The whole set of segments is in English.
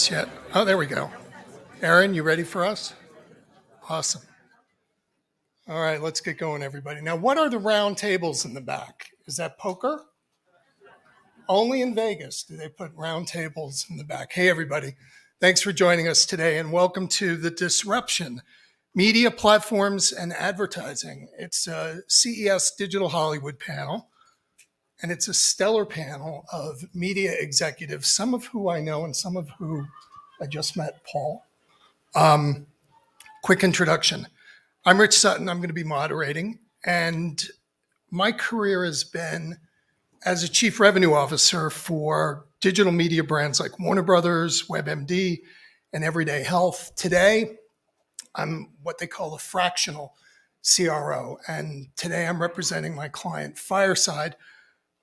Yet. Oh, there we go. Aaron, you ready for us? Awesome. All right, let's get going, everybody. Now, what are the round tables in the back? Is that poker? Only in Vegas do they put round tables in the back. Hey, everybody. Thanks for joining us today, and welcome to the Disruption Media Platforms and Advertising. It's a CES Digital Hollywood panel, and it's a stellar panel of media executives, some of who I know and some of who I just met, Paul. Quick introduction. I'm Rich Sutton. I'm going to be moderating. And my career has been as a chief revenue officer for digital media brands like Warner Brothers, WebMD, and Everyday Health. Today, I'm what they call a fractional CRO. And today I'm representing my client, Fireside.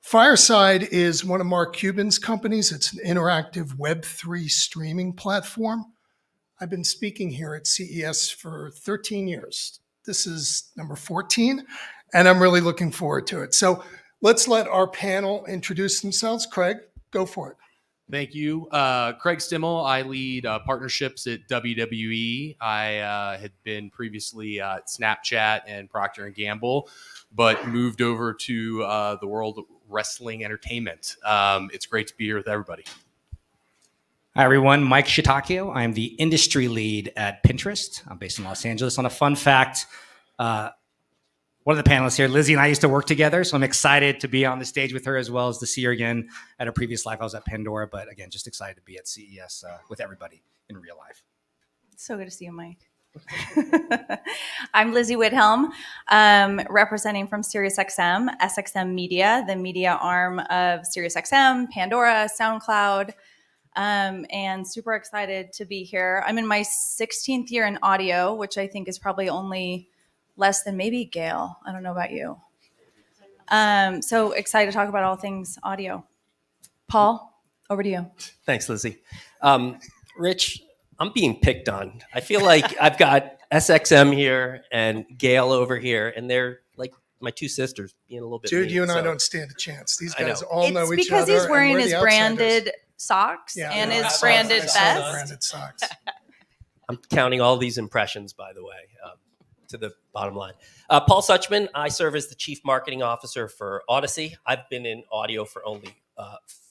Fireside is one of Mark Cuban's companies. It's an interactive Web3 streaming platform. I've been speaking here at CES for 13 years. This is number 14, and I'm really looking forward to it. So let's let our panel introduce themselves. Craig, go for it. Thank you. Craig Stimmel. I lead partnerships at WWE. I had been previously at Snapchat and Procter & Gamble, but moved over to the world of wrestling entertainment. It's great to be here with everybody. Hi, everyone. Mike Shitakio. I'm the industry lead at Pinterest. I'm based in Los Angeles. On a fun fact, one of the panelists here, Lizzie and I used to work together, so I'm excited to be on the stage with her as well as to see her again. At a previous life, I was at Pandora, but again, just excited to be at CES with everybody in real life. So good to see you, Mike. I'm Lizzie Widhelm, representing from SiriusXM, SXM Media, the media arm of SiriusXM, Pandora, SoundCloud. And super excited to be here. I'm in my 16th year in audio, which I think is probably only less than maybe Gail. I don't know about you. So excited to talk about all things audio. Paul, over to you. Thanks, Lizzie. Rich, I'm being picked on. I feel like I've got SXM here and Gail over here, and they're like my two sisters being a little bit Dude, mean, you and I so. don't stand a chance. These guys all know each It's other. because he's wearing and we're his the branded socks and his branded I saw the vest. branded socks. I'm counting all these impressions, by the way, to the bottom line. Paul Suchman, I serve as the Chief Marketing Officer for Odyssey. I've been in audio for only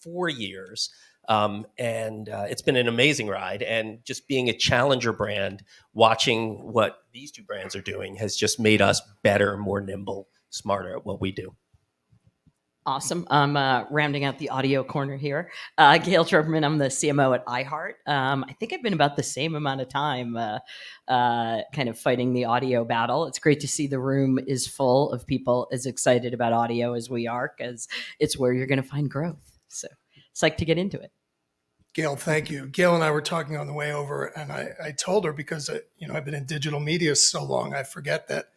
4 years, and it's been an amazing ride. And just being a challenger brand, watching what these two brands are doing has just made us better, more nimble, smarter at what we do. Awesome. I'm rounding out the audio corner here. Gail Troberman, I'm the CMO at iHeart. I think I've been about the same amount of time kind of fighting the audio battle. It's great to see the room is full of people as excited about audio as we are, because it's where you're going to find growth. So it's like to get into it. Gail, thank you. Gail and I were talking on the way over, and I told her because I've been in digital media so long, I forget that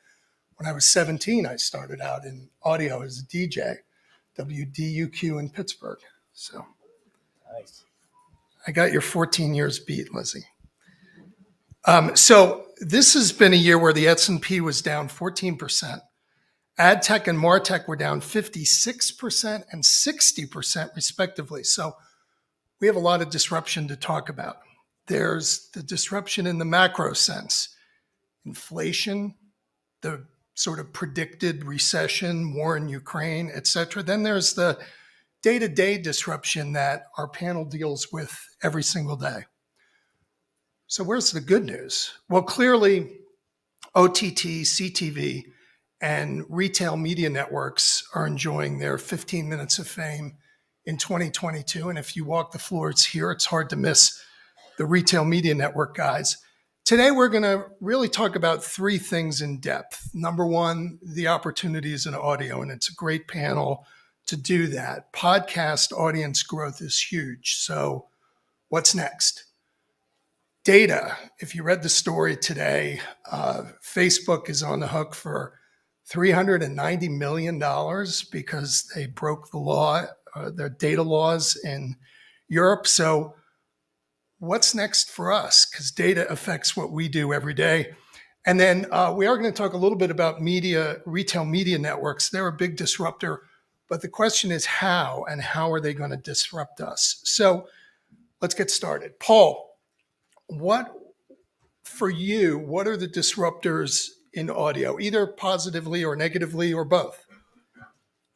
when I was 17, I started out in audio as a DJ. WDUQ in Pittsburgh. So Nice. I got your 14 years beat, Lizzie. So this has been a year where the S&P was down 14%. Ad tech and MarTech were down 56% and 60% respectively. So we have a lot of disruption to talk about. There's the disruption in the macro sense, inflation, the sort of predicted recession, war in Ukraine, et cetera. Then there's the day-to-day disruption that our panel deals with every single day. So where's the good news? Well, clearly, OTT, CTV, and retail media networks are enjoying their 15 minutes of fame in 2022. And if you walk the floors here, it's hard to miss the retail media network guys. Today, we're going to really talk about three things in depth. Number one, the opportunities in audio, and it's a great panel to do that. Podcast audience growth is huge. So what's next? Data. If you read the story today, Facebook is on the hook for $390 million because they broke the law, their data laws in Europe. So what's next for us? Because data affects what we do every day. And then we are going to talk a little bit about media, retail media networks. They're a big disruptor, but the question is how, and how are they going to disrupt us? So let's get started. Paul, what are the disruptors in audio, either positively or negatively or both?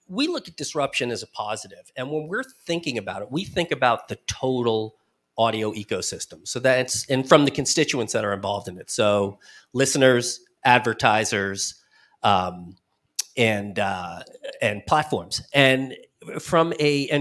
We look at disruption as a positive. And when we're thinking about it, we think about the total audio ecosystem. So that's, and from the constituents that are involved in it. So listeners, advertisers, and platforms, and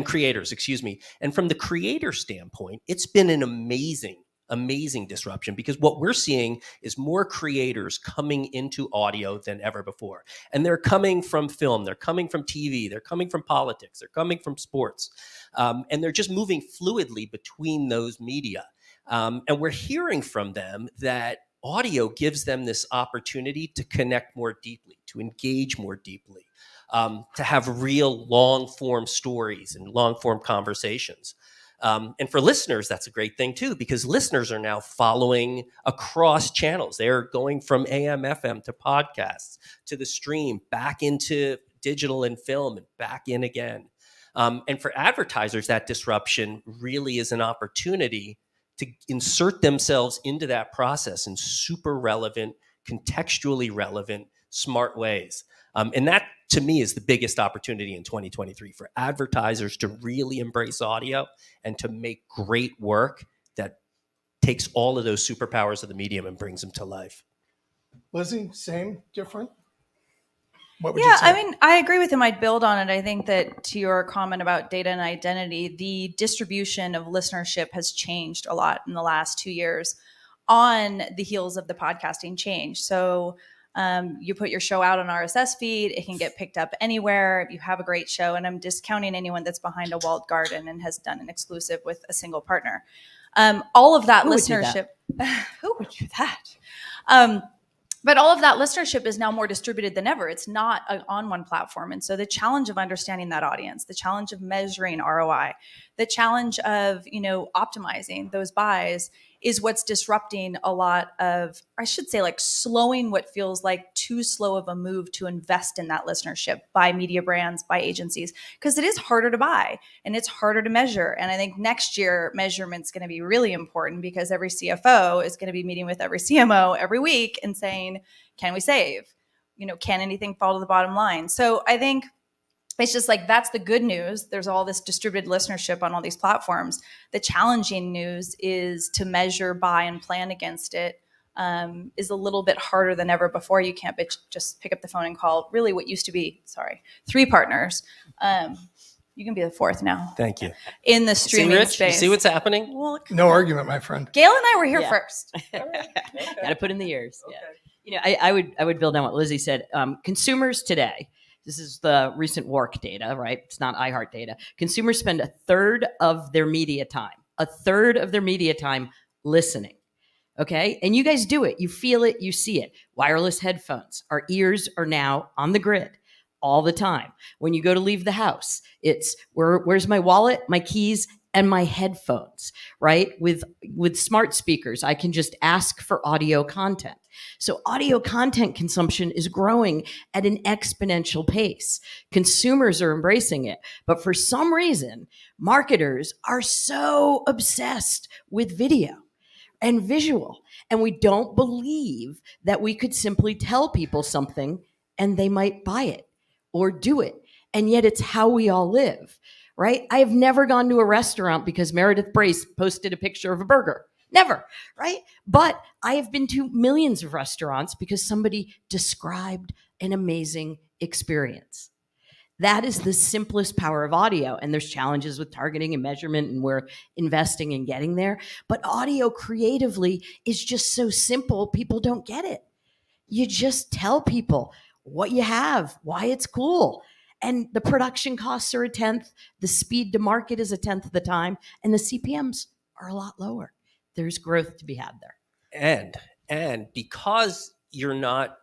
creators, excuse me. And from the creator standpoint, it's been an amazing disruption, because what we're seeing is more creators coming into audio than ever before. And they're coming from film, they're coming from TV, they're coming from politics, they're coming from sports. And they're just moving fluidly between those media. And we're hearing from them that audio gives them this opportunity to connect more deeply, to engage more deeply, to have real long-form stories and long-form conversations. And for listeners, that's a great thing too, because listeners are now following across channels. They're going from AM, FM to podcasts, to the stream, back into digital and film, and back in again. And for advertisers, that disruption really is an opportunity to insert themselves into that process in super relevant, contextually relevant, smart ways. And that, to me, is the biggest opportunity in 2023 for advertisers to really embrace audio and to make great work that takes all of those superpowers of the medium and brings them to life. Lizzie, same, different? What would you Yeah, say? I mean, I agree with him. I'd build on it. I think that to your comment about data and identity, the distribution of listenership has changed a lot in the last 2 years on the heels of the podcasting change. So you put your show out on RSS feed, it can get picked up anywhere if you have a great show. And I'm discounting anyone that's behind a walled garden and has done an exclusive with a single partner. All of that Who would do listenership, who would do that? But all of that listenership is now more distributed than ever. It's not on one platform. And so the challenge of understanding that audience, the challenge of measuring ROI, the challenge of, optimizing those buys is what's disrupting a lot of, I should say, like slowing what feels like too slow of a move to invest in that listenership by media brands, by agencies, because it is harder to buy and it's harder to measure. And I think next year measurement's going to be really important, because every CFO is going to be meeting with every CMO every week and saying, can we save? Can anything fall to the bottom line? So I think it's just like, that's the good news. There's all this distributed listenership on all these platforms. The challenging news is to measure, buy, and plan against it is a little bit harder than ever before. You can't just pick up the phone and call really what used to be, 3 partners. You can be the 4th now. Thank you. In the See, streaming Rich, space. you see what's happening? Well, No argument, my friend. Gail and I were here Yeah. first. Got to put in the years. Yeah. I would build on what Lizzie said. Consumers today, this is the recent WARC data, right? It's not iHeart data. Consumers spend a third of their media time listening. Okay. And you guys do it. You feel it. You see it. Wireless headphones. Our ears are now on the grid all the time. When you go to leave the house, it's where's my wallet, my keys, and my headphones, right? With smart speakers, I can just ask for audio content. So audio content consumption is growing at an exponential pace. Consumers are embracing it. But for some reason, marketers are so obsessed with video and visual. And we don't believe that we could simply tell people something and they might buy it or do it. And yet it's how we all live, right? I have never gone to a restaurant because Meredith Brace posted a picture of a burger. Never, right? But I have been to millions of restaurants because somebody described an amazing experience. That is the simplest power of audio. And there's challenges with targeting and measurement, and we're investing in getting there. But audio creatively is just so simple, people don't get it. You just tell people what you have, why it's cool. And the production costs are 1/10, the speed to market is 1/10 of the time, and the CPMs are a lot lower. There's growth to be had there. And because you're not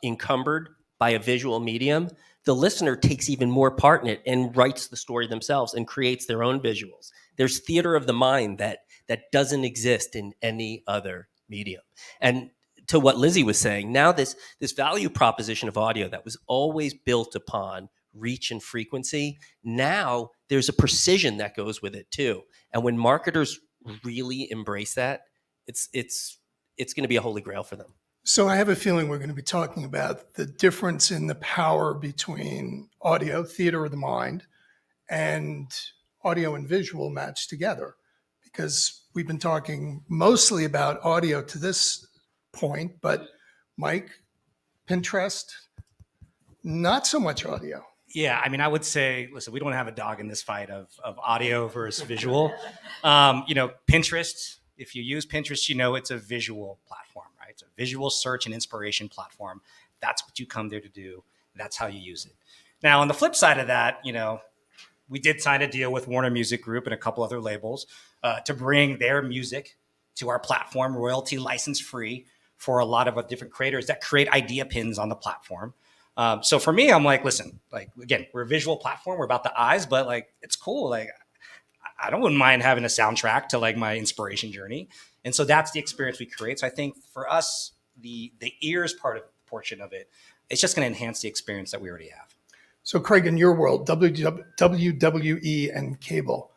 encumbered by a visual medium, the listener takes even more part in it and writes the story themselves and creates their own visuals. There's theater of the mind that doesn't exist in any other medium. And to what Lizzie was saying, now this value proposition of audio that was always built upon reach and frequency. Now there's a precision that goes with it too. And when marketers really embrace that, it's going to be a holy grail for them. So I have a feeling we're going to be talking about the difference in the power between audio, theater of the mind, and audio and visual matched together, because we've been talking mostly about audio to this point, but Mike, Pinterest, not so much audio. Yeah, I mean, I would say, listen, we don't have a dog in this fight of audio versus visual. Pinterest, if you use Pinterest, it's a visual platform, right? It's a visual search and inspiration platform. That's what you come there to do. That's how you use it. Now, on the flip side of that, we did sign a deal with Warner Music Group and a couple other labels to bring their music to our platform, royalty license free, for a lot of different creators that create idea pins on the platform. So for me, I'm like, listen, again, we're a visual platform. We're about the eyes, but it's cool. I wouldn't mind having a soundtrack to my inspiration journey. And so that's the experience we create. So I think for us, the ears portion of it, it's just going to enhance the experience that we already have. So Craig, in your world, WWE and cable,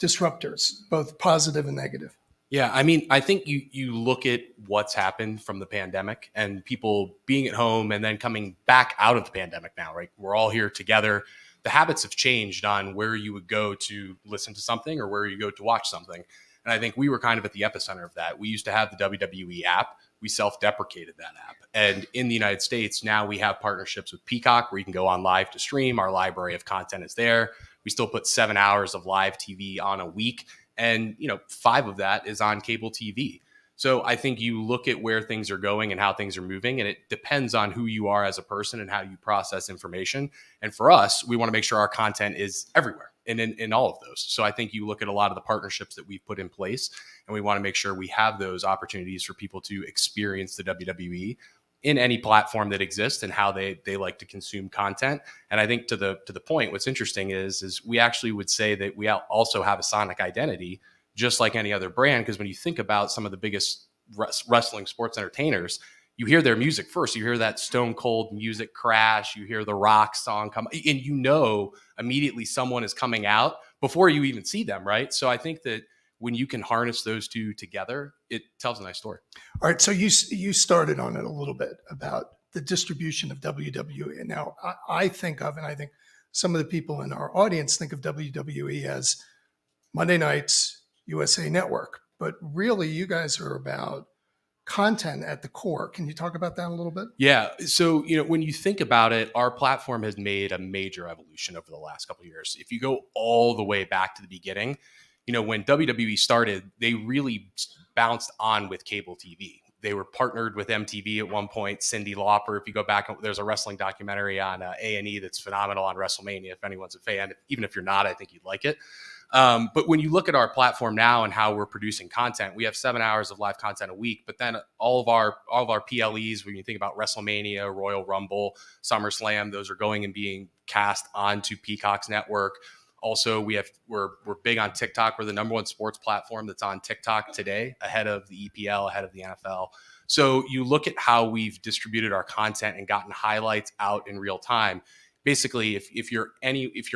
disruptors, both positive and negative. Yeah, I mean, I think you look at what's happened from the pandemic and people being at home and then coming back out of the pandemic now, right? We're all here together. The habits have changed on where you would go to listen to something or where you go to watch something. And I think we were kind of at the epicenter of that. We used to have the WWE app. We self-deprecated that app. And in the United States, now we have partnerships with Peacock where you can go on live to stream. Our library of content is there. We still put 7 hours of live TV on a week. And, 5 of that is on cable TV. So I think you look at where things are going and how things are moving, and it depends on who you are as a person and how you process information. And for us, we want to make sure our content is everywhere and in all of those. So I think you look at a lot of the partnerships that we've put in place, and we want to make sure we have those opportunities for people to experience the WWE in any platform that exists and how they like to consume content. And I think to the point, what's interesting is we actually would say that we also have a sonic identity, just like any other brand. Because when you think about some of the biggest wrestling sports entertainers, you hear their music first. You hear that Stone Cold music crash. You hear the Rock song come, and immediately someone is coming out before you even see them, right? So I think that when you can harness those two together, it tells a nice story. All right, so you started on it a little bit about the distribution of WWE. And now I think of, and I think some of the people in our audience think of WWE as Monday nights, USA Network. But really, you guys are about content at the core. Can you talk about that a little bit? Yeah. So, when you think about it, our platform has made a major evolution over the last couple of years. If you go all the way back to the beginning, when WWE started, they really bounced on with cable TV. They were partnered with MTV at one point. Cyndi Lauper, if you go back, there's a wrestling documentary on A&E that's phenomenal on WrestleMania. If anyone's a fan, even if you're not, I think you'd like it. But when you look at our platform now and how we're producing content, we have 7 hours of live content a week. But then all of our PLEs, when you think about WrestleMania, Royal Rumble, SummerSlam, those are going and being cast onto Peacock's network. Also, we're big on TikTok. We're the number 1 sports platform that's on TikTok today, ahead of the EPL, ahead of the NFL. So you look at how we've distributed our content and gotten highlights out in real time. Basically, if you're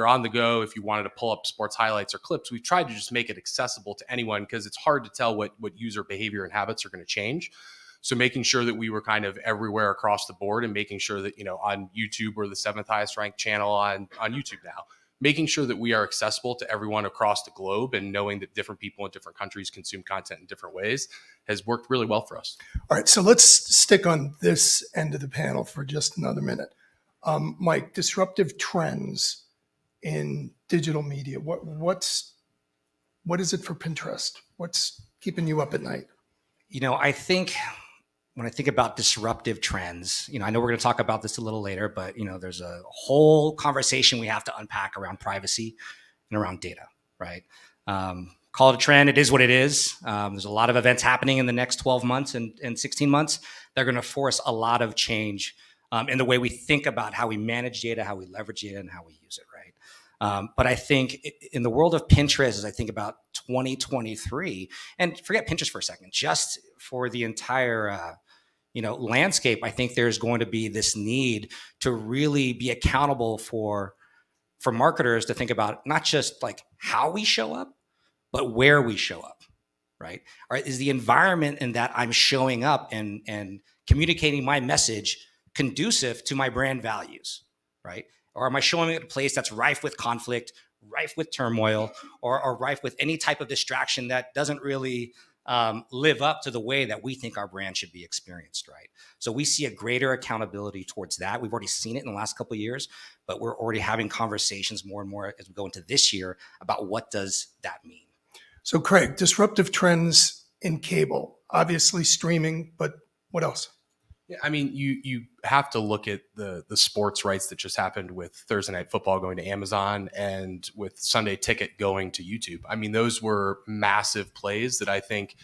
on the go, if you wanted to pull up sports highlights or clips, we've tried to just make it accessible to anyone, because it's hard to tell what user behavior and habits are going to change. So making sure that we were kind of everywhere across the board, and making sure that, on YouTube, we're the 7th highest ranked channel on YouTube now. Making sure that we are accessible to everyone across the globe, and knowing that different people in different countries consume content in different ways has worked really well for us. All right, so let's stick on this end of the panel for just another minute. Mike, disruptive trends in digital media. What is it for Pinterest? What's keeping you up at night? I think when I think about disruptive trends, I know we're going to talk about this a little later, but there's a whole conversation we have to unpack around privacy and around data, right? Call it a trend. It is what it is. There's a lot of events happening in the next 12 months and 16 months. They're going to force a lot of change in the way we think about how we manage data, how we leverage data, and how we use it, right? But I think in the world of Pinterest, as I think about 2023, and forget Pinterest for a second, just for the entire landscape, I think there's going to be this need to really be accountable for marketers to think about not just like how we show up, but where we show up, right? Or is the environment in that I'm showing up and communicating my message conducive to my brand values, right? Or am I showing up at a place that's rife with conflict, rife with turmoil, or rife with any type of distraction that doesn't really live up to the way that we think our brand should be experienced, right? So we see a greater accountability towards that. We've already seen it in the last couple of years, but we're already having conversations more and more as we go into this year about what does that mean. So Craig, disruptive trends in cable, obviously streaming, but what else? Yeah, I mean, you have to look at the sports rights that just happened with Thursday Night Football going to Amazon and with Sunday Ticket going to YouTube. I mean, those were massive plays that I think,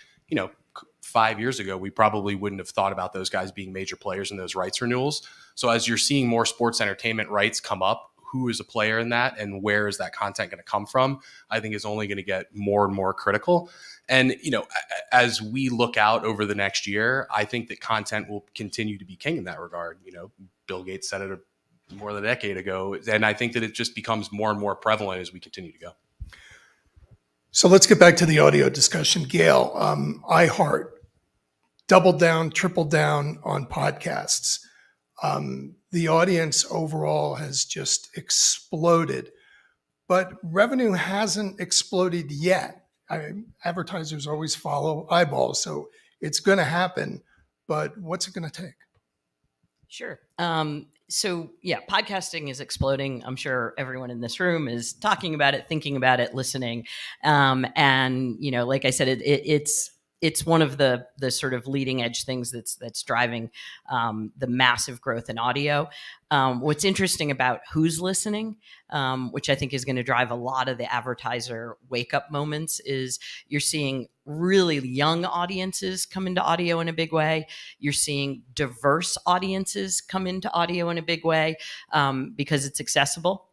5 years ago, we probably wouldn't have thought about those guys being major players in those rights renewals. So as you're seeing more sports entertainment rights come up, who is a player in that and where is that content going to come from, I think is only going to get more and more critical. And, as we look out over the next year, I think that content will continue to be king in that regard. Bill Gates said it more than a decade ago. And I think that it just becomes more and more prevalent as we continue to go. So let's get back to the audio discussion. Gail, iHeart doubled down, tripled down on podcasts. The audience overall has just exploded, but revenue hasn't exploded yet. Advertisers always follow eyeballs, so it's going to happen, but what's it going to take? Sure. So yeah, podcasting is exploding. I'm sure everyone in this room is talking about it, thinking about it, listening. And like I said, it's one of the sort of leading edge things that's driving the massive growth in audio. What's interesting about who's listening, which I think is going to drive a lot of the advertiser wake up moments, is you're seeing really young audiences come into audio in a big way. You're seeing diverse audiences come into audio in a big way because it's accessible,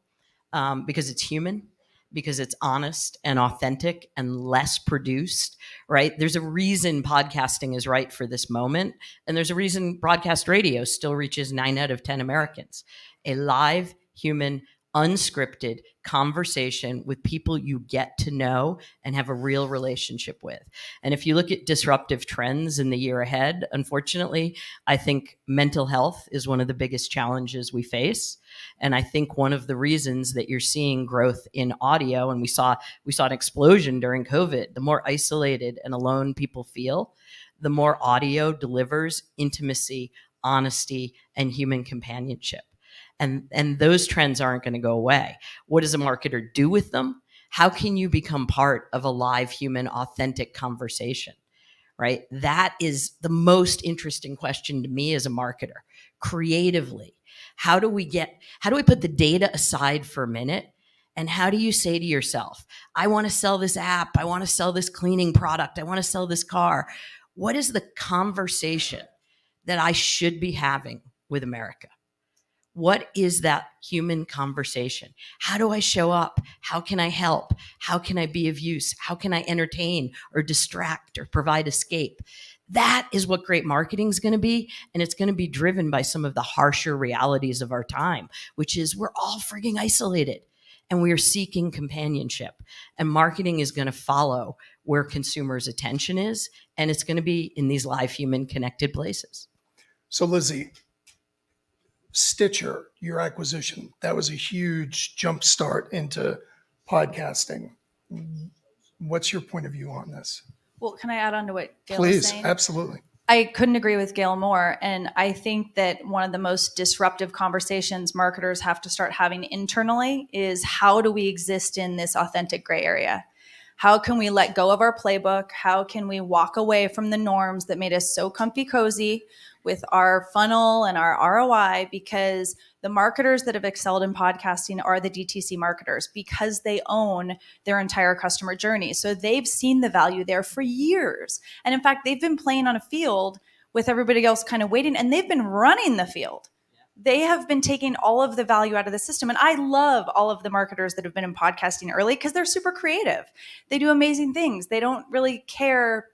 because it's human, because it's honest and authentic and less produced, right? There's a reason podcasting is right for this moment. And there's a reason broadcast radio still reaches 9 out of 10 Americans. A live, human, unscripted conversation with people you get to know and have a real relationship with. And if you look at disruptive trends in the year ahead, unfortunately, I think mental health is one of the biggest challenges we face. And I think one of the reasons that you're seeing growth in audio, and we saw an explosion during COVID, the more isolated and alone people feel, the more audio delivers intimacy, honesty, and human companionship. And those trends aren't going to go away. What does a marketer do with them? How can you become part of a live, human, authentic conversation, right? That is the most interesting question to me as a marketer. Creatively, how do we put the data aside for a minute? And how do you say to yourself, I want to sell this app, I want to sell this cleaning product, I want to sell this car. What is the conversation that I should be having with America? What is that human conversation? How do I show up? How can I help? How can I be of use? How can I entertain or distract or provide escape? That is what great marketing is going to be. And it's going to be driven by some of the harsher realities of our time, which is we're all frigging isolated and we are seeking companionship. And marketing is going to follow where consumers' attention is. And it's going to be in these live, human, connected places. So Lizzie, Stitcher, your acquisition, that was a huge jump start into podcasting. What's your point of view on this? Well, can I add on to what Gail was Please, saying? absolutely. I couldn't agree with Gail more. And I think that one of the most disruptive conversations marketers have to start having internally is how do we exist in this authentic gray area? How can we let go of our playbook? How can we walk away from the norms that made us so comfy cozy with our funnel and our ROI? Because the marketers that have excelled in podcasting are the DTC marketers because they own their entire customer journey. So they've seen the value there for years. And in fact, they've been playing on a field with everybody else kind of waiting, and they've been running the field. They have been taking all of the value out of the system. And I love all of the marketers that have been in podcasting early because they're super creative. They do amazing things. They don't really care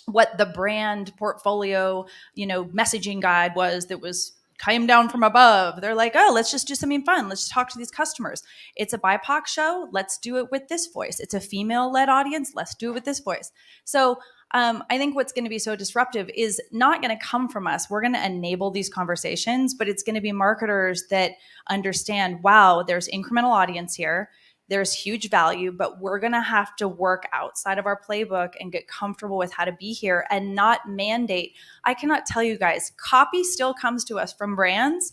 what the brand portfolio, messaging guide was that was came down from above. They're like, oh, let's just do something fun. Let's talk to these customers. It's a BIPOC show. Let's do it with this voice. It's a female-led audience. Let's do it with this voice. So I think what's going to be so disruptive is not going to come from us. We're going to enable these conversations, but it's going to be marketers that understand, wow, there's incremental audience here. There's huge value, but we're going to have to work outside of our playbook and get comfortable with how to be here and not mandate. I cannot tell you guys, copy still comes to us from brands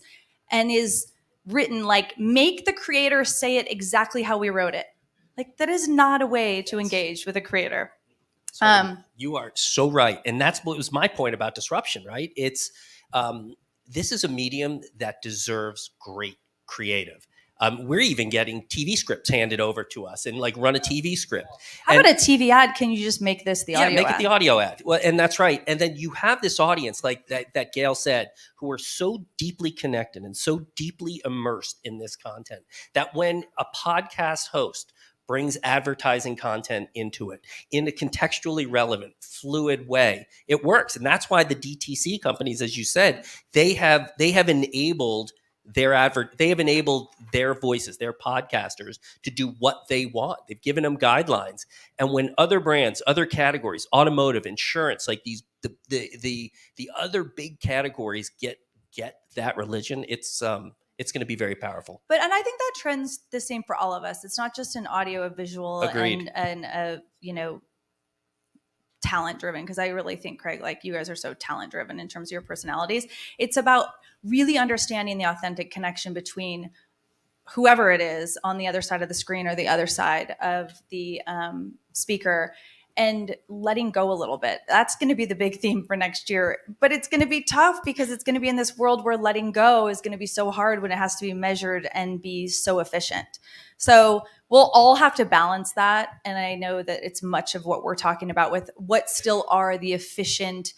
and is written like, make the creator say it exactly how we wrote it. Like, that is not a way to engage with a creator. So you are so right. And that's what was my point about disruption, right? It's this is a medium that deserves great creative. We're even getting TV scripts handed over to us and like run a TV script. How about a TV ad? Can you just make this the audio make ad? it the audio ad. Well, and that's right. And then you have this audience like that Gail said, who are so deeply connected and so deeply immersed in this content that when a podcast host brings advertising content into it in a contextually relevant, fluid way, it works. And that's why the DTC companies, as you said, they have enabled their voices, their podcasters, to do what they want. They've given them guidelines. And when other brands, other categories, automotive, insurance, like these the other big categories get that religion, it's going to be very powerful. And I think that trend's the same for all of us. It's not just an audio, a visual, Agreed. and talent driven, because I really think, Craig, like, you guys are so talent driven in terms of your personalities. It's about really understanding the authentic connection between whoever it is on the other side of the screen or the other side of the speaker, and letting go a little bit. That's going to be the big theme for next year. But it's going to be tough because it's going to be in this world where letting go is going to be so hard when it has to be measured and be so efficient. So we'll all have to balance that. And I know that it's much of what we're talking about with what still are the efficient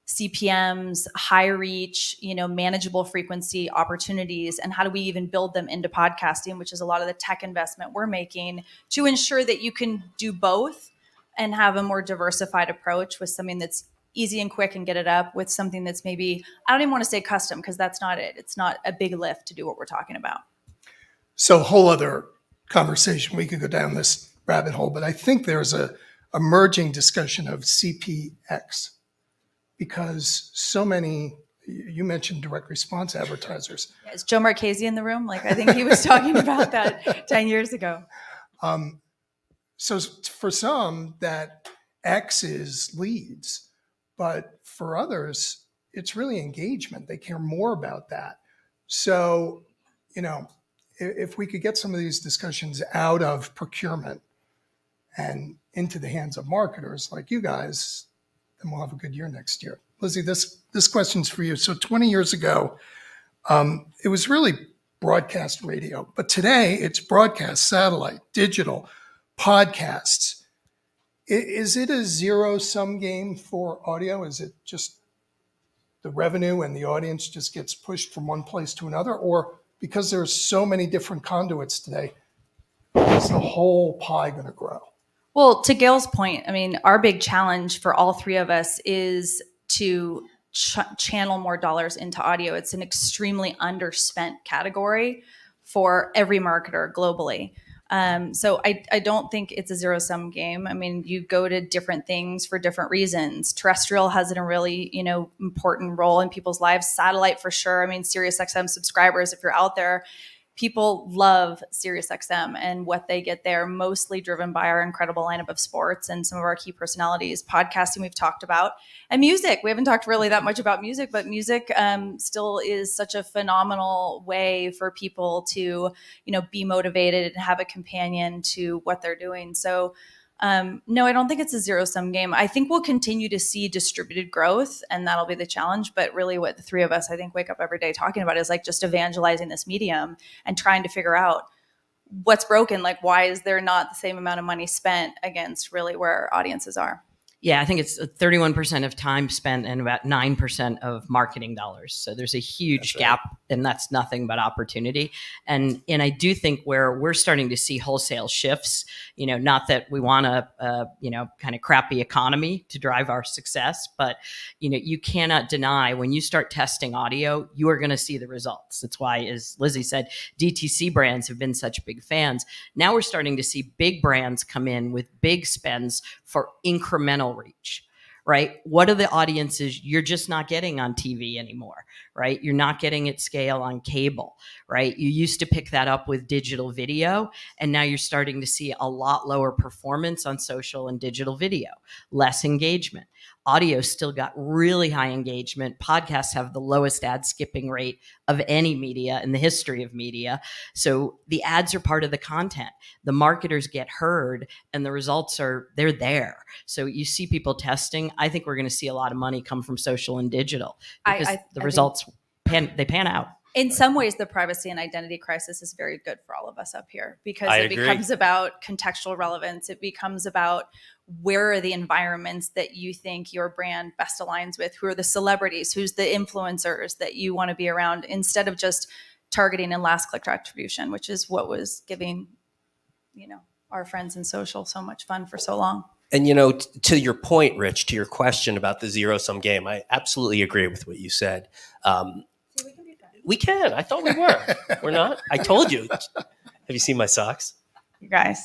CPMs, high reach, manageable frequency opportunities, and how do we even build them into podcasting, which is a lot of the tech investment we're making to ensure that you can do both and have a more diversified approach with something that's easy and quick and get it up, with something that's maybe, I don't even want to say custom, because that's not it. It's not a big lift to do what we're talking about. So a whole other conversation. We could go down this rabbit hole, but I think there's a emerging discussion of CPX, because so many, you mentioned direct response advertisers. Is Joe Marchese in the room? Like, I think he was talking about that 10 years ago. So for some, that X is leads, but for others, it's really engagement. They care more about that. So, if we could get some of these discussions out of procurement and into the hands of marketers like you guys, then we'll have a good year next year. Lizzie, this question's for you. So 20 years ago, it was really broadcast radio, but today it's broadcast, satellite, digital, podcasts. Is it a zero-sum game for audio? Is it just the revenue and the audience just gets pushed from one place to another? Or because there's so many different conduits today, is the whole pie going to grow? Well, to Gail's point, I mean, our big challenge for all three of us is to channel more dollars into audio. It's an extremely underspent category for every marketer globally. So I don't think it's a zero-sum game. I mean, you go to different things for different reasons. Terrestrial has a really, important role in people's lives. Satellite, for sure. I mean, SiriusXM subscribers, if you're out there, people love SiriusXM and what they get there, mostly driven by our incredible lineup of sports and some of our key personalities. Podcasting, we've talked about, and music. We haven't talked really that much about music, but music still is such a phenomenal way for people to, be motivated and have a companion to what they're doing. So no, I don't think it's a zero-sum game. I think we'll continue to see distributed growth, and that'll be the challenge. But really what the three of us, I think, wake up every day talking about is like just evangelizing this medium and trying to figure out what's broken. Like, why is there not the same amount of money spent against really where our audiences are? Yeah, I think it's 31% of time spent and about 9% of marketing dollars. So there's a huge gap, and that's nothing but opportunity. And I do think where we're starting to see wholesale shifts, not that we want a kind of crappy economy to drive our success, but you cannot deny when you start testing audio, you are going to see the results. That's why, as Lizzie said, DTC brands have been such big fans. Now we're starting to see big brands come in with big spends for incremental reach, right? What are the audiences you're just not getting on TV anymore, right? You're not getting at scale on cable, right? You used to pick that up with digital video, and now you're starting to see a lot lower performance on social and digital video, less engagement. Audio still got really high engagement. Podcasts have the lowest ad skipping rate of any media in the history of media. So the ads are part of the content. The marketers get heard, and the results they're there. So you see people testing. I think we're going to see a lot of money come from social and digital because the results pan out. In some ways, the privacy and identity crisis is very good for all of us up here because I it agree. becomes about contextual relevance. It becomes about where are the environments that you think your brand best aligns with? Who are the celebrities? Who's the influencers that you want to be around, instead of just targeting and last click attribution, which is what was giving, our friends in social so much fun for so long. And, to your point, Rich, to your question about the zero-sum game, I absolutely agree with what you said. We can. I thought we were. We're not. I told you. Have you seen my socks? You guys.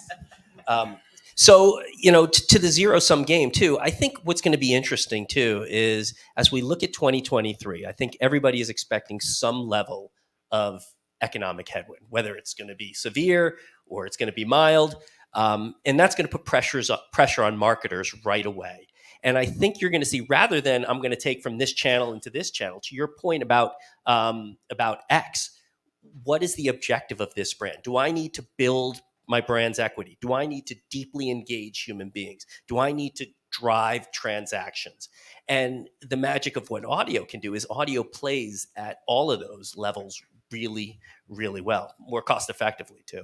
So, to the zero-sum game, too, I think what's going to be interesting, too, is as we look at 2023, I think everybody is expecting some level of economic headwind, whether it's going to be severe or it's going to be mild. And that's going to put pressure on marketers right away. And I think you're going to see, rather than I'm going to take from this channel into this channel, to your point about X, what is the objective of this brand? Do I need to build my brand's equity? Do I need to deeply engage human beings? Do I need to drive transactions? And the magic of what audio can do is audio plays at all of those levels really, really well, more cost effectively too.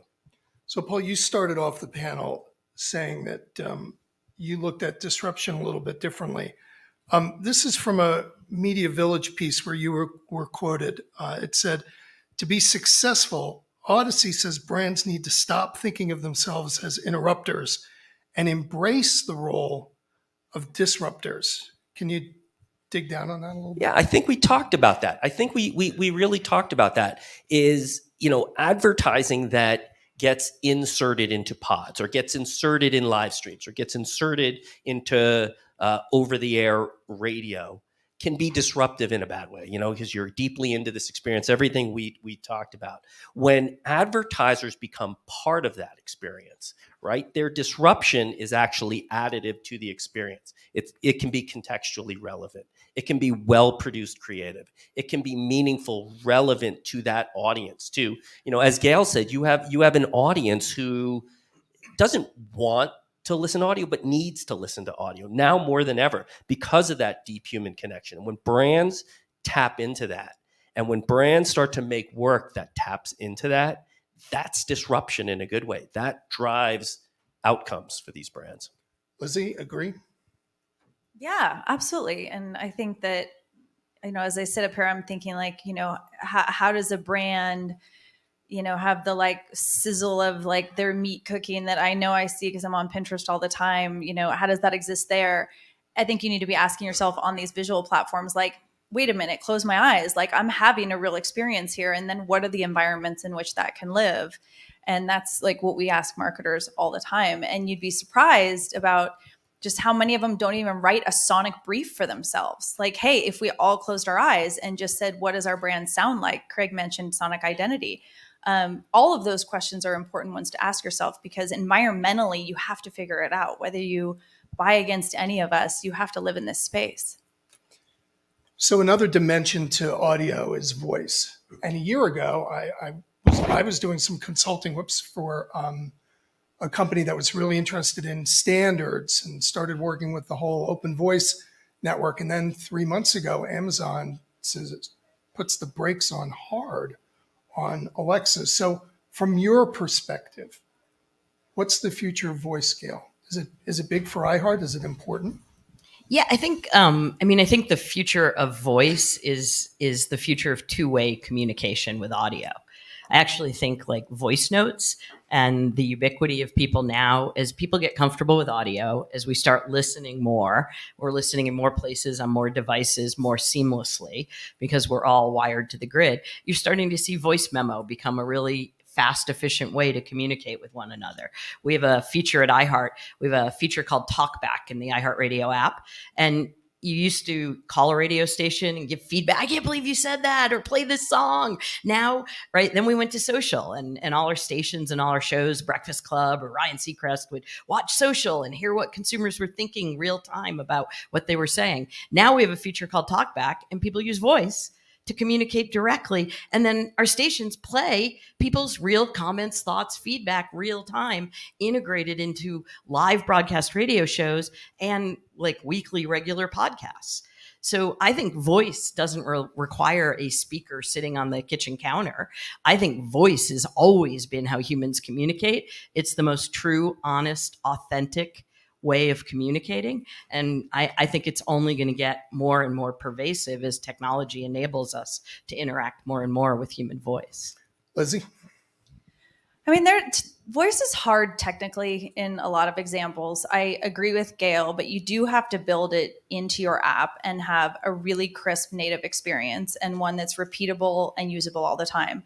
So, Paul, you started off the panel saying that you looked at disruption a little bit differently. This is from a Media Village piece where you were quoted. It said, "To be successful, Odyssey says brands need to stop thinking of themselves as interrupters and embrace the role of disruptors." Can you dig down on that a little bit? Yeah, I think we talked about that. I think we really talked about that. Is, advertising that gets inserted into pods or gets inserted in live streams or gets inserted into over-the-air radio can be disruptive in a bad way, because you're deeply into this experience, everything we talked about. When advertisers become part of that experience, right, their disruption is actually additive to the experience. It can be contextually relevant. It can be well-produced creative. It can be meaningful, relevant to that audience too. As Gail said, you have an audience who doesn't want to listen to audio, but needs to listen to audio now more than ever because of that deep human connection. And when brands tap into that, and when brands start to make work that taps into that, that's disruption in a good way. That drives outcomes for these brands. Lizzie, agree? Yeah, absolutely. And I think that, as I sit up here, I'm thinking how does a brand, have the sizzle of their meat cooking that I see because I'm on Pinterest all the time. How does that exist there? I think you need to be asking yourself on these visual platforms, wait a minute, close my eyes. I'm having a real experience here. And then what are the environments in which that can live? And that's what we ask marketers all the time. And you'd be surprised about just how many of them don't even write a sonic brief for themselves. Hey, if we all closed our eyes and just said, what does our brand sound like? Craig mentioned sonic identity. All of those questions are important ones to ask yourself, because environmentally, you have to figure it out. Whether you buy against any of us, you have to live in this space. So another dimension to audio is voice. And a year ago, I was doing some consulting for a company that was really interested in standards and started working with the whole open voice network. And then 3 months ago, Amazon puts the brakes on hard on Alexa. So from your perspective, what's the future of voice scale? Is it big for iHeart? Is it important? Yeah, I think. I think the future of voice is the future of two-way communication with audio. I actually think like voice notes and the ubiquity of people now, as people get comfortable with audio, as we start listening more, we're listening in more places on more devices more seamlessly because we're all wired to the grid. You're starting to see voice memo become a really fast, efficient way to communicate with one another. We have a feature at iHeart. We have a feature called Talkback in the iHeartRadio app. And you used to call a radio station and give feedback. I can't believe you said that, or play this song. Now, right, then we went to social, and all our stations and all our shows, Breakfast Club or Ryan Seacrest, would watch social and hear what consumers were thinking real time about what they were saying. Now we have a feature called Talkback, and people use voice to communicate directly. And then our stations play people's real comments, thoughts, feedback, real time, integrated into live broadcast radio shows and like weekly regular podcasts. So I think voice doesn't require a speaker sitting on the kitchen counter. I think voice has always been how humans communicate. It's the most true, honest, authentic way of communicating. And I think it's only going to get more and more pervasive as technology enables us to interact more and more with human voice. Lizzie? I mean, voice is hard technically in a lot of examples. I agree with Gail, but you do have to build it into your app and have a really crisp native experience and one that's repeatable and usable all the time.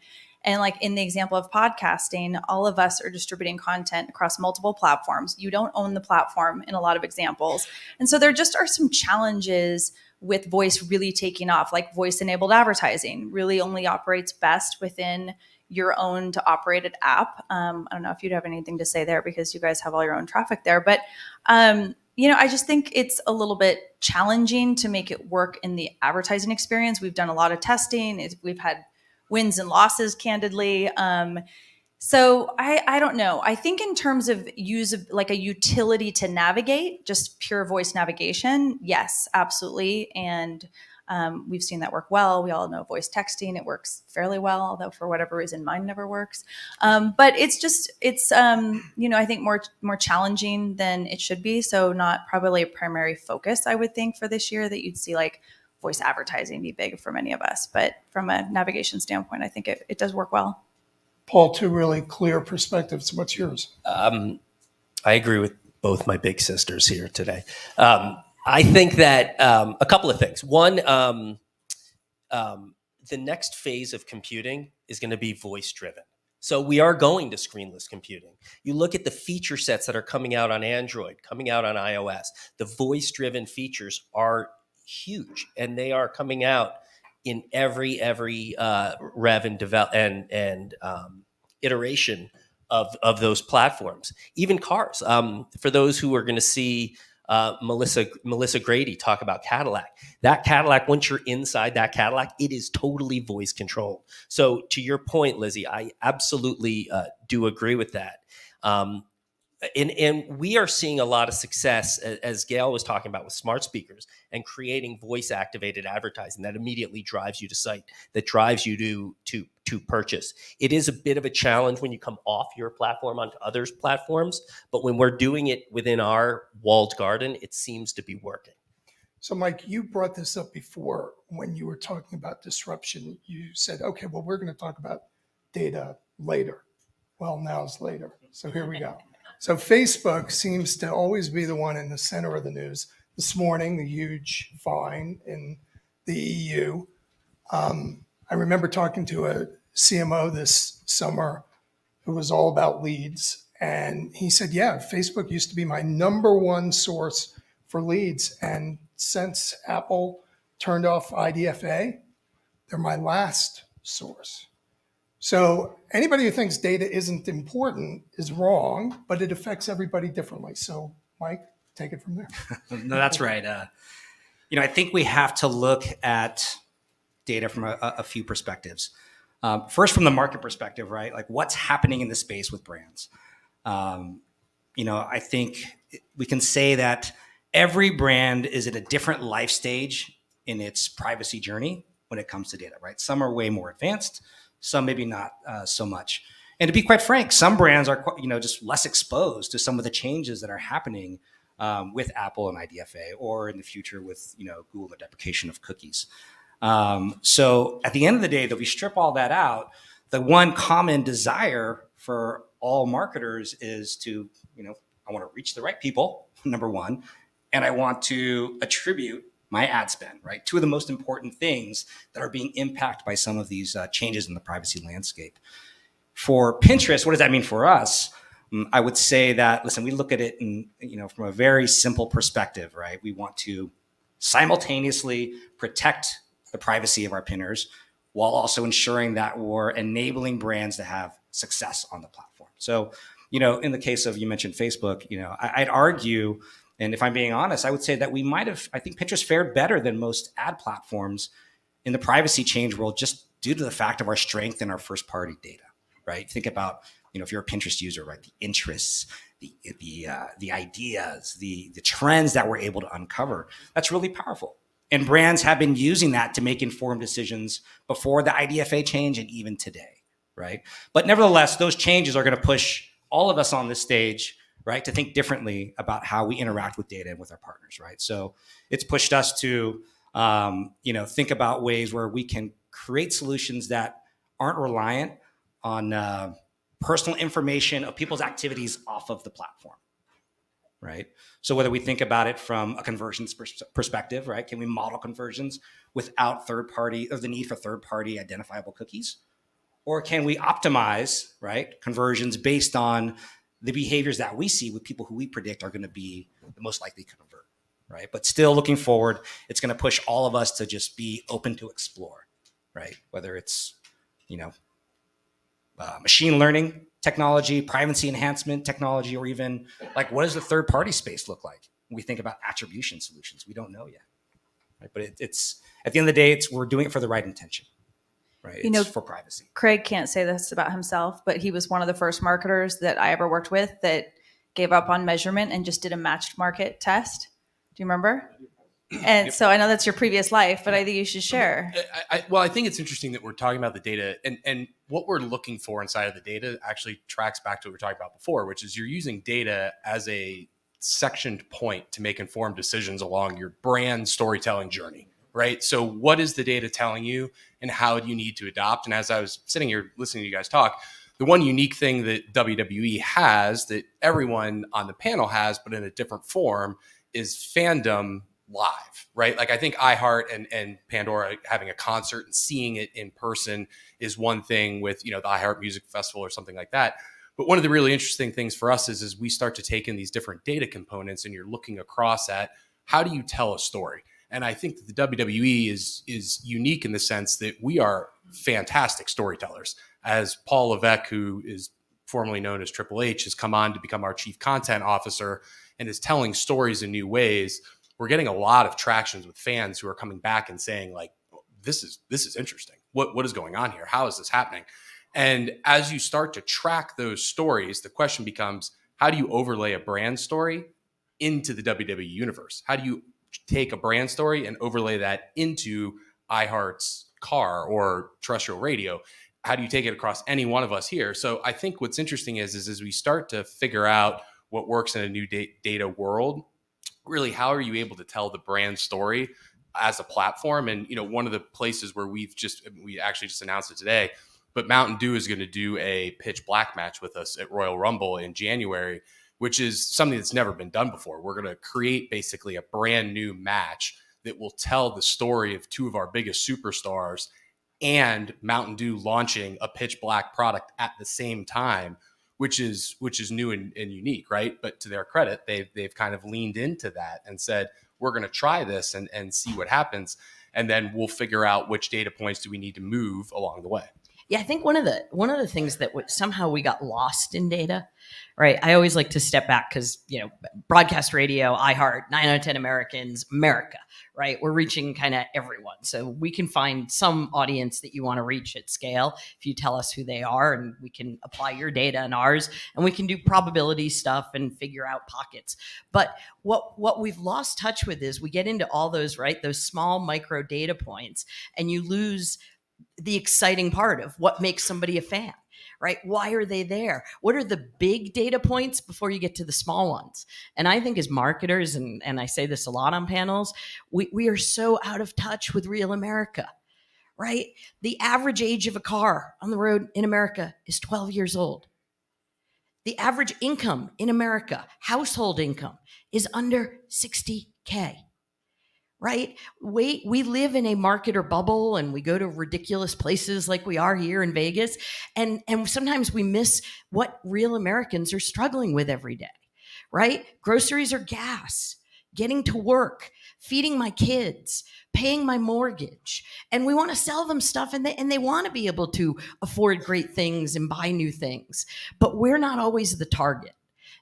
And like in the example of podcasting, all of us are distributing content across multiple platforms. You don't own the platform in a lot of examples. And so there just are some challenges with voice really taking off, like voice-enabled advertising really only operates best within your owned operated app. I don't know if you'd have anything to say there because you guys have all your own traffic there. But, I just think it's a little bit challenging to make it work in the advertising experience. We've done a lot of testing. We've had wins and losses, candidly. So I don't know. I think in terms of use of like a utility to navigate, just pure voice navigation, yes, absolutely. And we've seen that work well. We all know voice texting. It works fairly well, although for whatever reason, mine never works. But it's I think more challenging than it should be. So not probably a primary focus, I would think, for this year that you'd see like voice advertising be big for many of us. But from a navigation standpoint, I think it does work well. Paul, two really clear perspectives. What's yours? I agree with both my big sisters here today. I think that a couple of things. One, the next phase of computing is going to be voice driven. So we are going to screenless computing. You look at the feature sets that are coming out on Android, coming out on iOS. The voice driven features are huge, and they are coming out in every rev and develop and iteration of those platforms. Even cars. For those who are going to see Melissa Grady talk about Cadillac. That Cadillac, once you're inside that Cadillac, it is totally voice controlled. So to your point, Lizzie, I absolutely do agree with that. And we are seeing a lot of success, as Gail was talking about, with smart speakers and creating voice-activated advertising that immediately drives you to site, that drives you to purchase. It is a bit of a challenge when you come off your platform onto others' platforms, but when we're doing it within our walled garden, it seems to be working. So, Mike, you brought this up before when you were talking about disruption. You said, okay, well, we're going to talk about data later. Well, now's later. So here we go. So Facebook seems to always be the one in the center of the news. This morning, the huge fine in the EU. I remember talking to a CMO this summer who was all about leads. And he said, yeah, Facebook used to be my number one source for leads. And since Apple turned off IDFA, they're my last source. So anybody who thinks data isn't important is wrong, but it affects everybody differently. So Mike, take it from there. No, that's right. I think we have to look at data from a few perspectives. First, from the market perspective, right? Like what's happening in the space with brands. I think we can say that every brand is at a different life stage in its privacy journey when it comes to data, right? Some are way more advanced, some maybe not so much. And to be quite frank, some brands are just less exposed to some of the changes that are happening with Apple and IDFA, or in the future with Google and the deprecation of cookies. So at the end of the day, that we strip all that out, the one common desire for all marketers is to, I want to reach the right people, number one, and I want to attribute my ad spend, right? Two of the most important things that are being impacted by some of these changes in the privacy landscape. For Pinterest, what does that mean for us? I would say that, listen, we look at it in, from a very simple perspective, right? We want to simultaneously protect the privacy of our pinners while also ensuring that we're enabling brands to have success on the platform. So, in the case of, you mentioned Facebook, I'd argue, and if I'm being honest, I would say that I think Pinterest fared better than most ad platforms in the privacy change world, just due to the fact of our strength in our first party data, right? Think about, if you're a Pinterest user, right, the interests, the ideas, the trends that we're able to uncover, that's really powerful. And brands have been using that to make informed decisions before the IDFA change and even today, right? But nevertheless, those changes are going to push all of us on this stage, right, to think differently about how we interact with data and with our partners, right? So it's pushed us to, think about ways where we can create solutions that aren't reliant on personal information of people's activities off of the platform, right? So whether we think about it from a conversions perspective, right? Can we model conversions without the need for third-party identifiable cookies? Or can we optimize, right, conversions based on the behaviors that we see with people who we predict are going to be the most likely to convert, right? But still looking forward, it's going to push all of us to just be open to explore, right? Whether it's, machine learning technology, privacy enhancement technology, or even like, what does the third party space look like when we think about attribution solutions? We don't know yet, right? But it's at the end of the day, we're doing it for the right intention, right? It's for privacy. Craig can't say this about himself, but he was one of the first marketers that I ever worked with that gave up on measurement and just did a matched market test. Do you remember? And so I know that's your previous life, but I think you should share. I think it's interesting that we're talking about the data, and what we're looking for inside of the data actually tracks back to what we were talking about before, which is you're using data as a sectioned point to make informed decisions along your brand storytelling journey, right? So what is the data telling you, and how do you need to adopt? And as I was sitting here listening to you guys talk, the one unique thing that WWE has that everyone on the panel has, but in a different form, is fandom live, right? Like, I think iHeart and Pandora having a concert and seeing it in person is one thing with, the iHeart Music Festival or something like that. But one of the really interesting things for us is we start to take in these different data components, and you're looking across at how do you tell a story? And I think that the WWE is unique in the sense that we are fantastic storytellers. As Paul Levesque, who is formerly known as Triple H, has come on to become our chief content officer and is telling stories in new ways, we're getting a lot of tractions with fans who are coming back and saying, like, this is interesting. What is going on here? How is this happening? And as you start to track those stories, the question becomes, how do you overlay a brand story into the WWE universe? How do you take a brand story and overlay that into iHeart's car or terrestrial radio? How do you take it across any one of us here? So I think what's interesting is as we start to figure out what works in a new data world, really, how are you able to tell the brand story as a platform? And, one of the places where we actually just announced it today, but Mountain Dew is going to do a pitch black match with us at Royal Rumble in January, which is something that's never been done before. We're going to create basically a brand new match that will tell the story of two of our biggest superstars and Mountain Dew launching a pitch black product at the same time, which is new and unique, right? But to their credit, they've kind of leaned into that and said, we're going to try this and see what happens. And then we'll figure out which data points do we need to move along the way. Yeah, I think one of the things that somehow we got lost in data, right? I always like to step back because, broadcast radio, iHeart, 9 out of 10 Americans, America, right? We're reaching kind of everyone. So we can find some audience that you want to reach at scale if you tell us who they are, and we can apply your data and ours, and we can do probability stuff and figure out pockets. But what we've lost touch with is we get into all those, right? Those small micro data points, and you lose the exciting part of what makes somebody a fan, right? Why are they there? What are the big data points before you get to the small ones? And I think as marketers, and I say this a lot on panels, we are so out of touch with real America, right? The average age of a car on the road in America is 12 years old. The average income in America, household income, is under 60K. Right? We live in a marketer bubble, and we go to ridiculous places like we are here in Vegas. And sometimes we miss what real Americans are struggling with every day, right? Groceries or gas, getting to work, feeding my kids, paying my mortgage. And we want to sell them stuff, and they want to be able to afford great things and buy new things. But we're not always the target.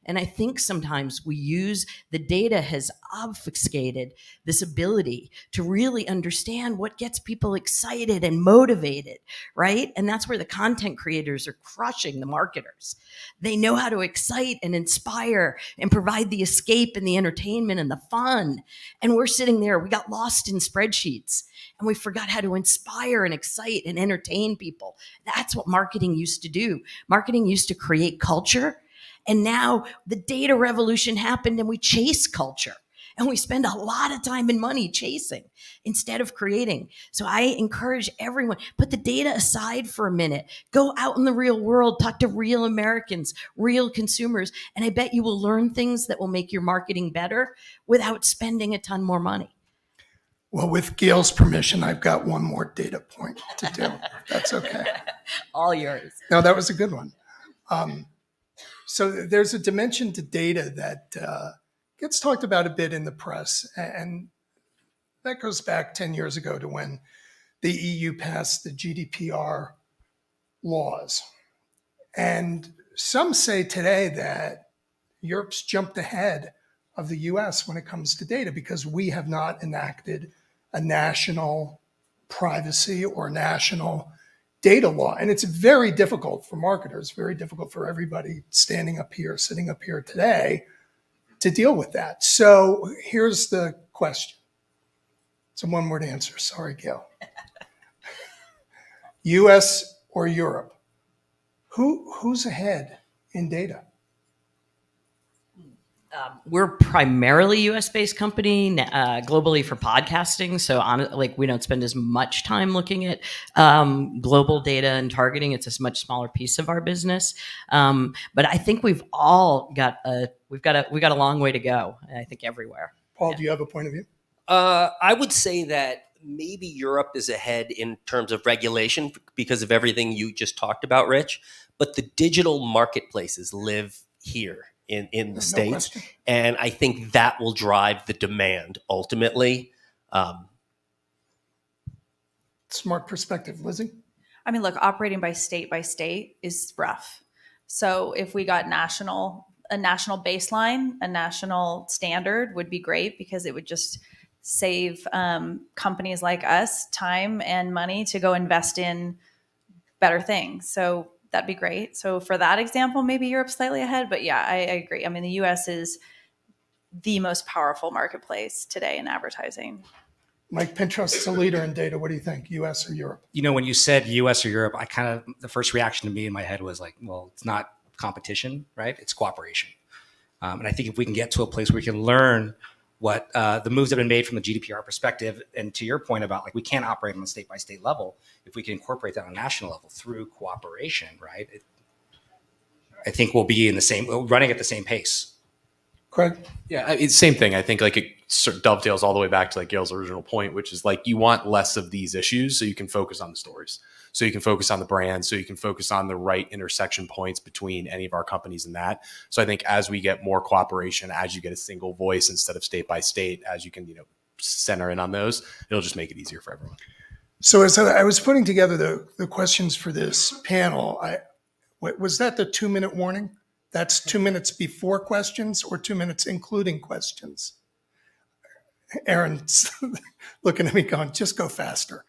And I think sometimes we use the data has obfuscated this ability to really understand what gets people excited and motivated, right? And that's where the content creators are crushing the marketers. They know how to excite and inspire and provide the escape and the entertainment and the fun. And we're sitting there, we got lost in spreadsheets and we forgot how to inspire and excite and entertain people. That's what marketing used to do. Marketing used to create culture. And now the data revolution happened and we chase culture. And we spend a lot of time and money chasing instead of creating. So I encourage everyone, put the data aside for a minute. Go out in the real world, talk to real Americans, real consumers, and I bet you will learn things that will make your marketing better without spending a ton more money. Well, with Gail's permission, I've got one more data point to do. That's okay. All yours. No, that was a good one. So there's a dimension to data that gets talked about a bit in the press, and that goes back 10 years ago to when the EU passed the GDPR laws. And some say today that Europe's jumped ahead of the US when it comes to data because we have not enacted a national privacy or national data law. And it's very difficult for marketers, very difficult for everybody standing up here, sitting up here today to deal with that. So here's the question. It's a one-word answer. Sorry, Gail. US or Europe? Who's ahead in data? We're primarily US-based company, globally for podcasting. So we don't spend as much time looking at global data and targeting. It's a much smaller piece of our business. But I think we've all got a long way to go. I think everywhere. Paul, do you have a point of view? I would say that maybe Europe is ahead in terms of regulation because of everything you just talked about, Rich. But the digital marketplaces live here in the States. Question. And I think that will drive the demand ultimately. Smart perspective. Lizzie? I mean, look, operating by state is rough. So if we got a national baseline, a national standard would be great because it would just save companies like us time and money to go invest in better things. So that'd be great. So for that example, maybe Europe's slightly ahead, but yeah, I agree. I mean, the US is the most powerful marketplace today in advertising. Mike, Pinterest is a leader in data. What do you think, US or Europe? You know, when you said US or Europe, the first reaction to me in my head was like, well, it's not competition, right? It's cooperation. And I think if we can get to a place where we can learn what the moves that have been made from the GDPR perspective, and to your point about like we can't operate on a state by state level, if we can incorporate that on a national level through cooperation, right? I think we'll be running at the same pace. Craig? Yeah, it's same thing. I think like it sort of dovetails all the way back to like Gail's original point, which is like you want less of these issues so you can focus on the stories. So you can focus on the brand, so you can focus on the right intersection points between any of our companies and that. So I think as we get more cooperation, as you get a single voice instead of state by state, as you can, center in on those, it'll just make it easier for everyone. So as I was putting together the questions for this panel, was that the 2-minute warning? That's 2 minutes before questions or 2 minutes including questions? Aaron's looking at me going, just go faster.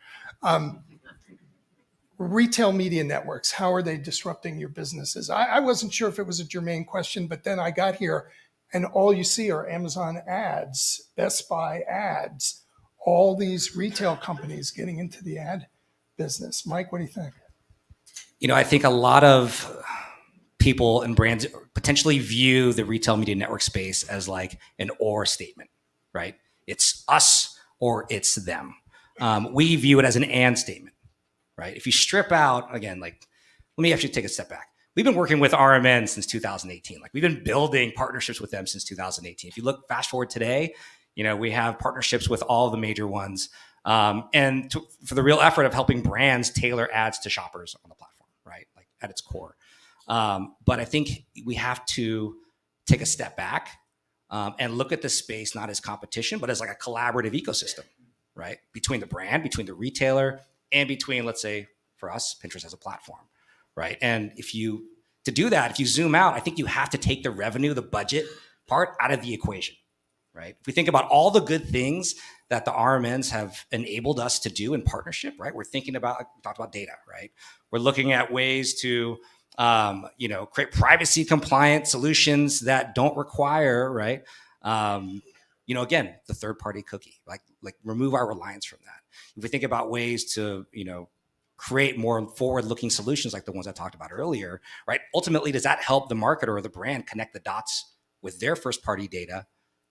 Retail media networks, how are they disrupting your businesses? I wasn't sure if it was a germane question, but then I got here and all you see are Amazon ads, Best Buy ads, all these retail companies getting into the ad business. Mike, what do you think? I think a lot of people and brands potentially view the retail media network space as like an or statement, right? It's us or it's them. We view it as an and statement, right? If you strip out, again, like, let me actually take a step back. We've been working with RMN since 2018. Like, we've been building partnerships with them since 2018. If you look fast forward today, we have partnerships with all the major ones. For the real effort of helping brands tailor ads to shoppers on the platform, right? Like, at its core. But I think we have to take a step back and look at the space not as competition, but as like a collaborative ecosystem, right? Between the brand, between the retailer, and between, let's say, for us, Pinterest as a platform, right? And to do that, if you zoom out, I think you have to take the revenue, the budget part out of the equation, right? If we think about all the good things that the RMNs have enabled us to do in partnership, right? We're thinking about, we talked about data, right? We're looking at ways to create privacy compliant solutions that don't require, right? Again, the third party cookie, like remove our reliance from that. If we think about ways to, create more forward looking solutions like the ones I talked about earlier, right? Ultimately, does that help the marketer or the brand connect the dots with their first party data,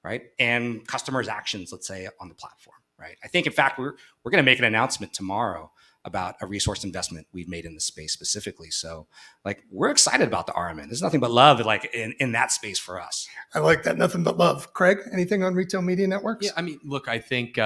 right? And customers' actions, let's say, on the platform, right? I think, in fact, we're going to make an announcement tomorrow about a resource investment we've made in the space specifically. So, like, we're excited about the RMN. There's nothing but love, like, in that space for us. I like that. Nothing but love. Craig, anything on retail media networks? Yeah, I mean, look, I think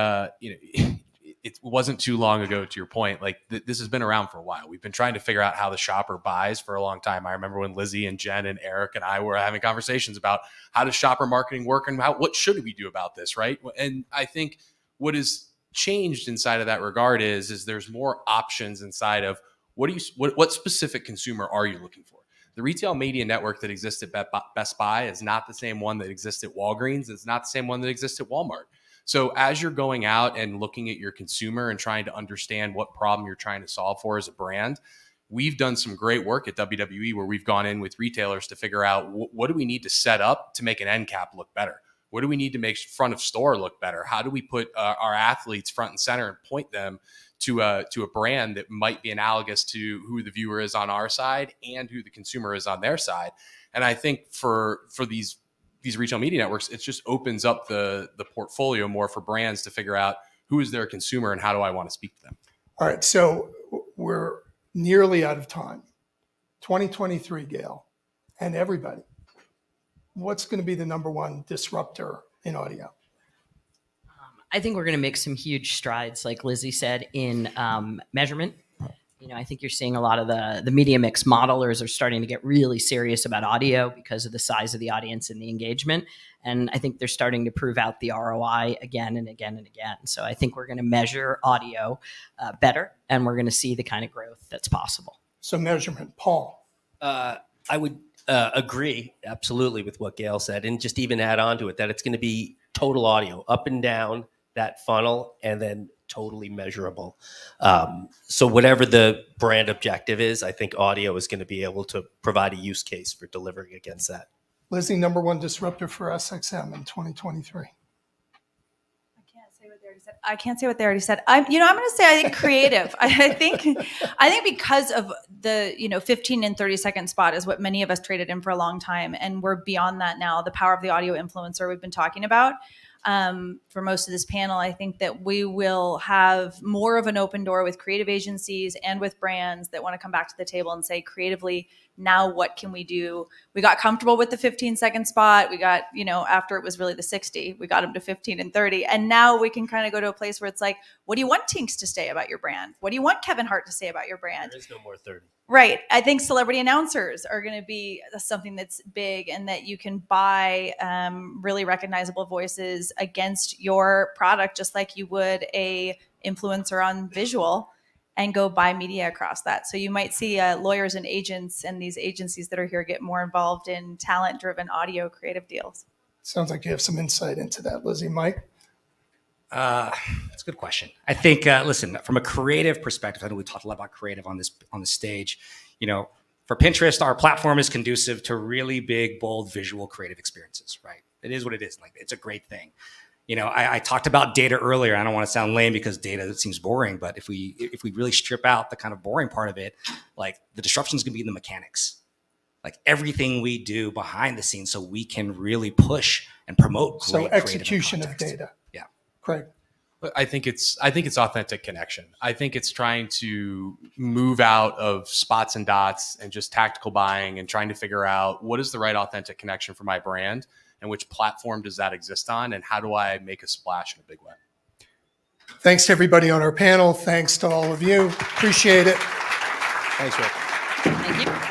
it wasn't too long ago, to your point, like this has been around for a while. We've been trying to figure out how the shopper buys for a long time. I remember when Lizzie and Jen and Eric and I were having conversations about how does shopper marketing work and what should we do about this, right? And I think what is changed inside of that regard is there's more options inside of what specific consumer are you looking for? The retail media network that exists at Best Buy is not the same one that exists at Walgreens. It's not the same one that exists at Walmart. So as you're going out and looking at your consumer and trying to understand what problem you're trying to solve for as a brand, we've done some great work at WWE where we've gone in with retailers to figure out what do we need to set up to make an end cap look better? What do we need to make front of store look better? How do we put our athletes front and center and point them to a brand that might be analogous to who the viewer is on our side and who the consumer is on their side? And I think for these retail media networks, it just opens up the portfolio more for brands to figure out who is their consumer and how do I want to speak to them. All right, so we're nearly out of time. 2023, Gail, and everybody. What's going to be the number one disruptor in audio? I think we're going to make some huge strides, like Lizzie said, in measurement. I think you're seeing a lot of the media mix modelers are starting to get really serious about audio because of the size of the audience and the engagement. And I think they're starting to prove out the ROI again and again and again. So I think we're going to measure audio better, and we're going to see the kind of growth that's possible. So measurement, Paul. I would agree absolutely with what Gail said, and just even add on to it that it's going to be total audio up and down that funnel, and then totally measurable. So whatever the brand objective is, I think audio is going to be able to provide a use case for delivering against that. Lizzie, number one disruptor for SXM in 2023. I can't say what they already said. I'm going to say I think creative. I think because of the 15 and 30 second spot is what many of us traded in for a long time, and we're beyond that now. The power of the audio influencer we've been talking about for most of this panel. I think that we will have more of an open door with creative agencies and with brands that want to come back to the table and say creatively, now what can we do? We got comfortable with the 15-second spot. We got, after it was really the 60, we got them to 15 and 30. And now we can kind of go to a place where it's like, what do you want Tinks to say about your brand? What do you want Kevin Hart to say about your brand? There is no more 30. Right. I think celebrity announcers are going to be something that's big, and that you can buy really recognizable voices against your product, just like you would a influencer on visual, and go buy media across that. So you might see lawyers and agents and these agencies that are here get more involved in talent-driven audio creative deals. Sounds like you have some insight into that, Lizzie. Mike? That's a good question. I think, listen, from a creative perspective, I know we talked a lot about creative on the stage. For Pinterest, our platform is conducive to really big, bold, visual creative experiences, right? It is what it is. Like, it's a great thing. I talked about data earlier. I don't want to sound lame because data seems boring, but if we really strip out the kind of boring part of it, like the disruption is going to be in the mechanics, like everything we do behind the scenes, so we can really push and promote. So great creative execution of context. data. Yeah. Craig. I think it's authentic connection. I think it's trying to move out of spots and dots and just tactical buying and trying to figure out what is the right authentic connection for my brand and which platform does that exist on and how do I make a splash in a big way. Thanks to everybody on our panel. Thanks to all of you. Appreciate it. Thanks, Rick. Thank you.